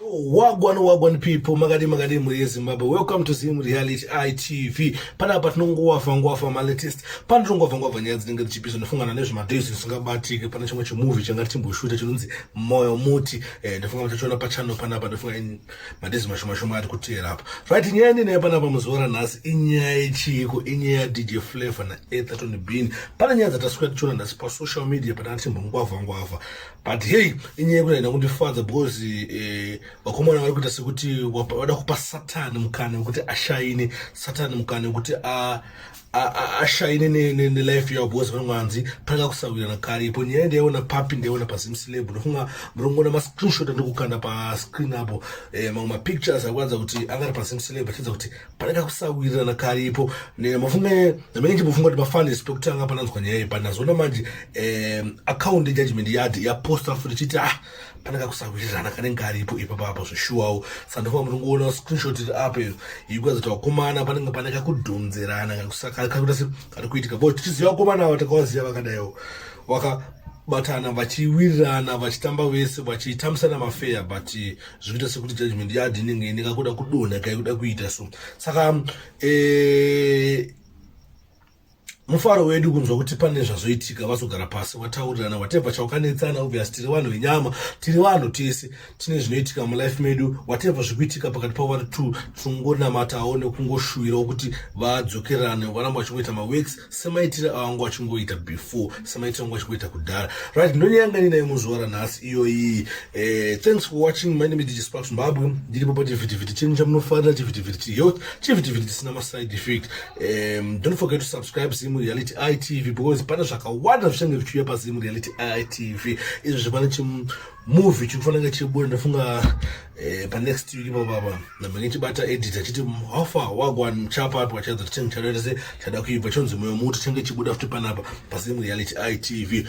Wagwan people, magadi muri Zimbabwe. Welcome to Zim Reality ITV. Pana ngwafa ma latest. Pana ngwafa nyazi ngati chipizo ndafunga na nezvo madezi singabatike pana chimwe chimovie changa chimboshuta chinonzi moyo muti ndafunga mutachona pa channel pana ndafunga madezi mashoma ati kutera apa. Right nyani ne pana pamuzora nasi inyaya yechiko inyaya DJ Flevah na Etherton B. Pana nyazi tasweka tichona ndasi pa social media pana ngwafa. But hey, inyaya kuna kundifadza because wakomana vari kuita sekuti wada kupa Satani mukana wekuti ashaine Satani mukana wekuti ashaine nelife yavo because vanwanzi panaka kusawirana kare ipo nyaya ndaiona papi ndaiona pazim celeb ndofunga murongona mascreenshot andikukanda pascreen apo mamwe mapictures akwanza kuti angari pazim celeb achidza kuti panaka kusawirirana kare ipo mafunge namenye chimbofunga kuti mafanisi pekutanga pananzwa nyaya panazona manje account Judgement yaposta futi chiti panaka kusawirirana kanenge aripo ipapo zvoshuwawo sandofunga murongoona screenshot apo ikwaza kuti vakomana panaka kudhonzerana ari kuitika bo tichiziva vakomana ava takawaziva vakadaiwo wakabatana vachiwirirana vachitamba vese vachitambisana mafeya but zvikuita sekuti Judgement inenge ndikakuda kudonha kaikuda kuita so saka mufaro wedu kunzwa kuti pane zvazoitika vazogara pasi wataurirana whatever chaukanetsana obviously tiri vanhu venyama tiri vanhu tese tine zvinoitika mulife medu whatever zvikuitika pakati pavo vari two tinongonamatawo nekungoshuwirawo kuti vadzokerane varamba vachingoita maworks semaitire avanga vachingoita before semaitire vanga vachingoita kudhara right ndonyanganinaye muzuva ranhasi iyoyi thanks for watching. My name is DJ Sparks Zimbabwe ndiripo pa chivhitivhiti chenyu chamunofarira chivhitivhiti chihealth chivhitivhiti chisina maside effect. Don't forget to subscribe Zim Reality ITV because pana zvakawanda zvichange vichiuya paZim Reality ITV. Izvo zvipana chimovie chikufanira chibuda ndafunga pa next week baba ndamenge chibata editor chiti hofa wagwan chapa apo chadzo chinge chadaita se chada kuibva chonzi moyo muti chinge chibuda futi panapa paZim Reality ITV.